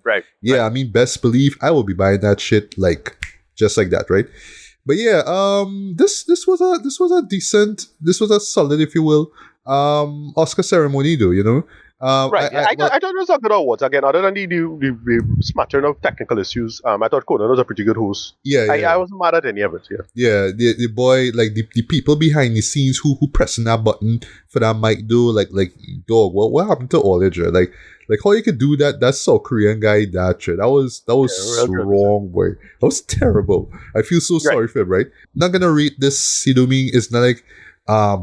I mean, best believe I will be buying that shit just like that, right? But yeah, this was a solid, if you will, Oscar ceremony though, Right. I thought it was a good awards. Again, other than the smattering of technical issues, I thought Conan was a pretty good host. I wasn't mad at any of it. Yeah, the boy, like the people behind the scenes who pressing that button for that mic though, like dog, what happened to all it, right? Like how you could do that South Korean guy that shit. That was wrong, boy. That was terrible. I feel so sorry for him, right? Not gonna rate this, you know what I mean? It's not like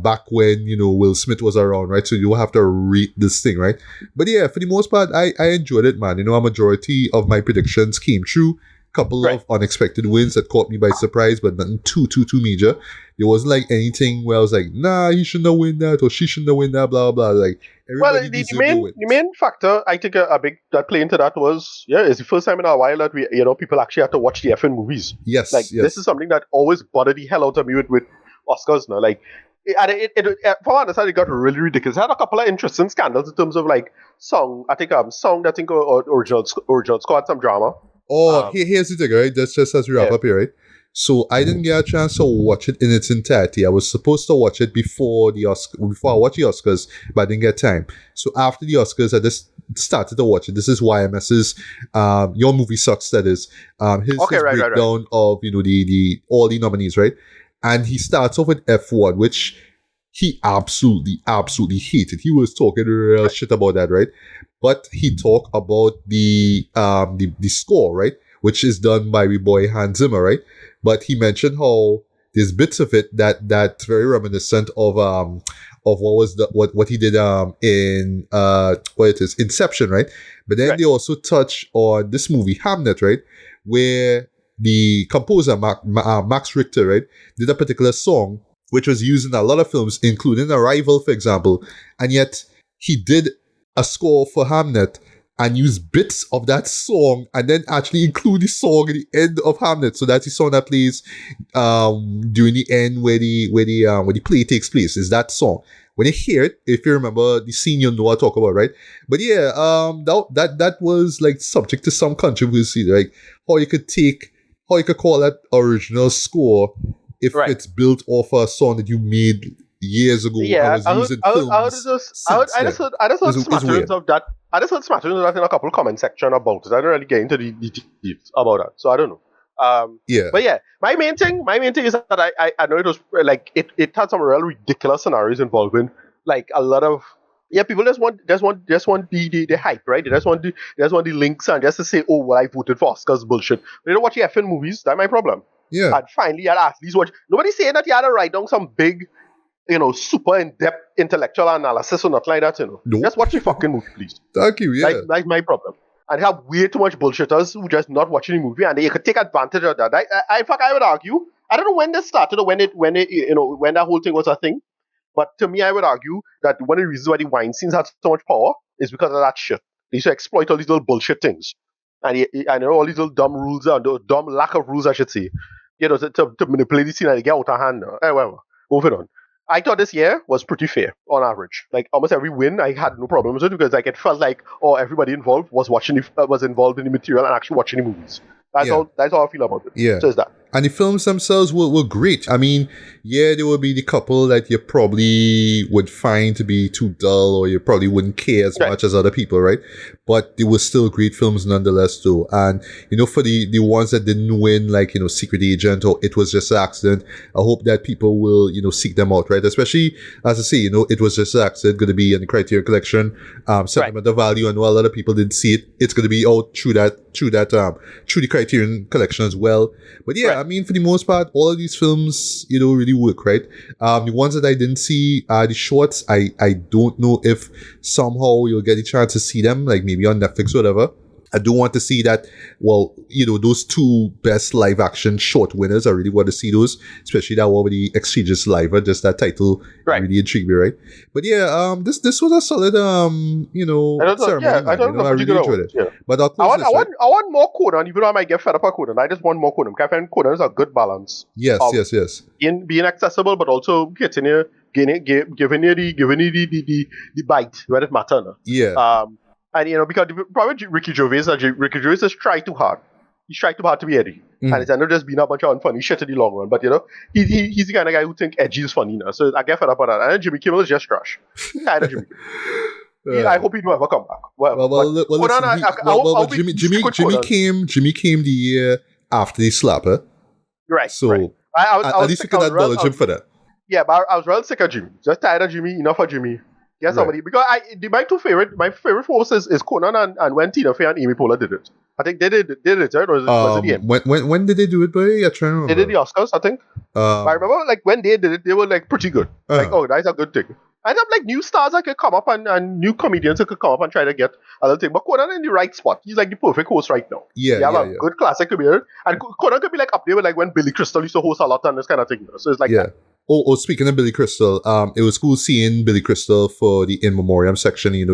back when Will Smith was around, right? So you have to read this thing, right? But yeah, for the most part, I enjoyed it, man. A majority of my predictions came true. Couple of unexpected wins that caught me by surprise, but nothing too major. There wasn't like anything where I was like, nah, he shouldn't have win that, or she shouldn't have win that, blah blah blah. Like everybody the main factor I think a big that play into that was it's the first time in a while that we people actually have to watch the effing movies. Yes, this is something that always bothered the hell out of me with Oscars now. Like. For one side, it got really ridiculous. It had a couple of interesting scandals in terms of like song. I think original score had some drama. Here's the thing, right? That's just as we wrap up here, right? So I didn't get a chance to watch it in its entirety. I was supposed to watch it before I watched the Oscars, but I didn't get time. So after the Oscars, I just started to watch it. This is YMS's Your Movie Sucks, that is. His breakdown of the all the nominees, right? And he starts off with F1, which he absolutely hated. He was talking real shit about that, right? But he talked about the score, right? Which is done by my boy Hans Zimmer, right? But he mentioned how there's bits of it that's very reminiscent of what he did in Inception, right? But then they also touch on this movie Hamlet, right? Where the composer Max Richter, right, did a particular song which was used in a lot of films, including Arrival, for example, and yet he did a score for Hamnet and use bits of that song and then actually include the song at the end of Hamlet. So that's the song that plays during the end where the play takes place, is that song. When you hear it, if you remember the scene, you'll know what I talk about, right? But yeah, that was like subject to some controversy, like how you could call that original score if it's built off a song that you made years ago. Yeah, I just heard smatterings of that. I just heard smatterings of that in a couple comment section about it. I don't really get into the details about that, so I don't know. But yeah, my main thing is that I know it was like it had some real ridiculous scenarios involving like a lot of people just want the hype, right? They just want the links and just to say, oh well, I voted for Oscars bullshit. They don't watch the effing movies. That's my problem. Yeah, and finally I'd at least watch. Nobody's saying that you had to write down some big, super in-depth intellectual analysis or nothing like that, Nope. Just watch the fucking movie, please. Thank you, yeah. That's my problem. And you have way too much bullshitters who just not watching the movie, and they could take advantage of that. In fact, I would argue, I don't know when this started or when that whole thing was a thing, but to me, I would argue that one of the reasons why the Weinsteins had so much power is because of that shit. They used to exploit all these little bullshit things. And I know all these little dumb rules, dumb lack of rules, I should say, to manipulate the scene and get out of hand. Whatever. Moving on. I thought this year was pretty fair on average. Like almost every win, I had no problems with it because like it felt like everybody involved was involved in the material and actually watching the movies. That's all I feel about it. Yeah. So it's that. And the films themselves were great. I mean, yeah, there would be the couple that you probably would find to be too dull or you probably wouldn't care as much as other people, right? But they were still great films nonetheless, too. And, for the ones that didn't win, like, Secret Agent or It Was Just an Accident, I hope that people will, seek them out, right? Especially, as I say, It Was Just an Accident, going to be in the Criterion Collection, Sentimental Value, and while other people didn't see it, it's going to be out through the Criterion Collection as well. But yeah, I mean, for the most part, all of these films, really work, right? The ones that I didn't see, the shorts, I don't know if somehow you'll get a chance to see them, like maybe on Netflix or whatever. I do want to see that, those two best live action short winners. I really want to see those, especially that one with the Exchanges Saliva, just that title really intrigued me, right? But yeah, this was a solid, ceremony. I really enjoyed it. Yeah. But I want more Conan, even though I might get fed up with Conan. I just want more Conan. I find Conan is a good balance. Yes. Being accessible, but also giving you the bite where it matters. Yeah. And because the problem with Ricky Gervais has tried too hard. He's tried too hard to be edgy. And it's ended up just being a bunch of unfunny shit in the long run. But he's the kind of guy who thinks edgy is funny now. So I get fed up on that. And then Jimmy Kimmel is just trash. Kind of Jimmy Kimmel. I hope he don't ever come back. Jimmy came the year after the slapper. Right. So right. at least you can acknowledge him for that. Yeah, but I was real sick of Jimmy. Just tired of Jimmy. Enough of Jimmy. Yeah, somebody. Because my favorite force is Conan and when Tina Fey and Amy Poehler did it. I think they did it, right? Or was it the end? When did they do it, buddy? I'm trying to remember. They did the Oscars, I think. I remember like when they did it, they were like pretty good. Like, that's a good thing. And then like new stars that could come up and new comedians that could come up and try to get a little thing. But Conan in the right spot. He's like the perfect host right now. Yeah, you have a good classic comedian. And Conan could be like up there with like when Billy Crystal used to host a lot and this kind of thing. So it's like that. Oh, speaking of Billy Crystal, it was cool seeing Billy Crystal for the In Memoriam section. He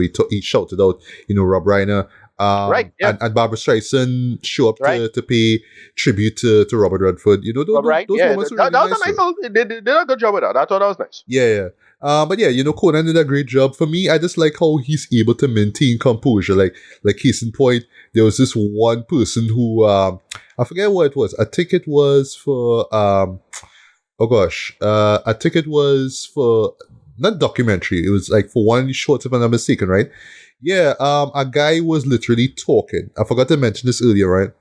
shouted out, Rob Reiner. And Barbara Streisand show up to pay tribute to Robert Redford. Those moments were really nice. They did a good job with that. I thought that was nice. Yeah. But yeah, Conan did a great job. For me, I just like how he's able to maintain composure. Like case in point, there was this one person who I forget what it was. I think it was for I think it was for not documentary. It was like for one of the shorts, if I'm not mistaken, right? Yeah, a guy was literally talking. I forgot to mention this earlier, right?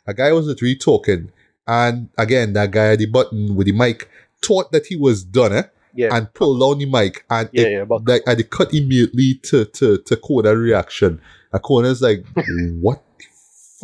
A guy was literally talking. And again, that guy at the button with the mic thought that he was done, and pulled down the mic. And it cut immediately to Conan reaction. And Conan's like, what the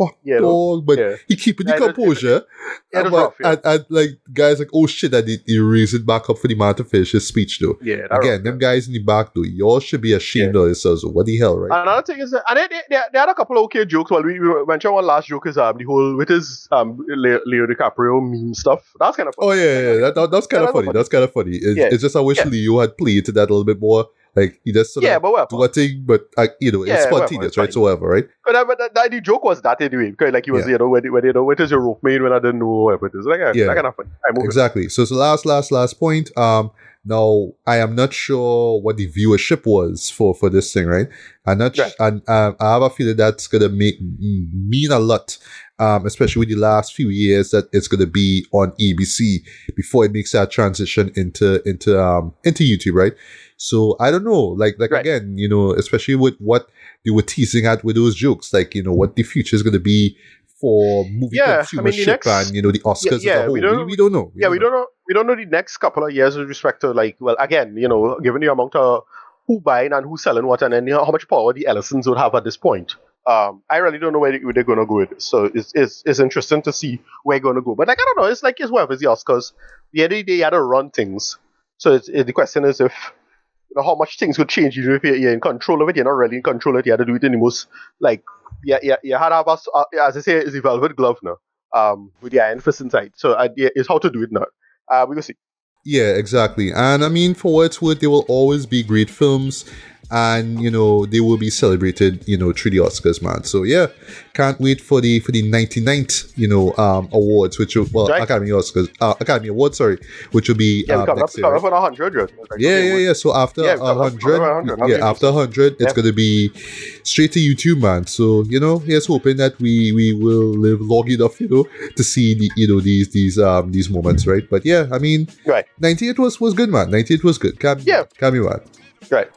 fuck, Yeah, dog. But yeah. he keeping the Yeah, composure. it was But rough, yeah. and like guys like, oh shit, that he raised it back up for the man to finish his speech though. Yeah, that Again, rough, them yeah. guys in the back though, y'all should be ashamed of yourselves. What the hell, right? Another thing is that, and they had a couple of okay jokes. Well, we mentioned one last joke is the whole with his Leo DiCaprio meme stuff. That's kind of funny. Oh yeah. That's kind of funny. That's kind of funny. Yeah. It's just I wish Yeah. Leo had played to that a little bit more. Like he just sort of but do a thing, but it's spontaneous, right? So whatever, right? But the joke was that anyway, because like he was, when is your rope made when I didn't know whatever it is. Like, that kind of funny. Exactly. So last point. Now I am not sure what the viewership was for this thing, right? I'm not, and I have a feeling that's gonna mean a lot, especially with the last few years that it's gonna be on ABC before it makes that transition into YouTube, right? So I don't know, like again, especially with what they were teasing at with those jokes, like what the future is gonna be for movie consumership and the Oscars as a whole. We don't know. We don't know the next couple of years with respect to again, given the amount of who buying and who's selling what, and then how much power the Ellisons would have at this point. I really don't know where they're going to go with this. So it's interesting to see where they're going to go. But I don't know. It's whatever the Oscars. The other day you had to run things. So the question is if how much things would change if you're in control of it. You're not really in control of it. You had to do it in the most you had to have us, as I say, is the velvet glove now, with the iron fist inside. So it's how to do it now. We will see. Yeah, exactly. And I mean, for what it's worth, there will always be great films, and they will be celebrated, through the Oscars, man. So yeah, can't wait for the 99th, awards, which will Academy Awards, sorry, which will be next year. Coming up on 100. Yeah. So after 100, after 100, it's gonna be straight to YouTube, man. So here's hoping that we will live long enough, to see these moments, right? But yeah, I mean, 98 was good, man. 98 was good. Can't be mad. Right.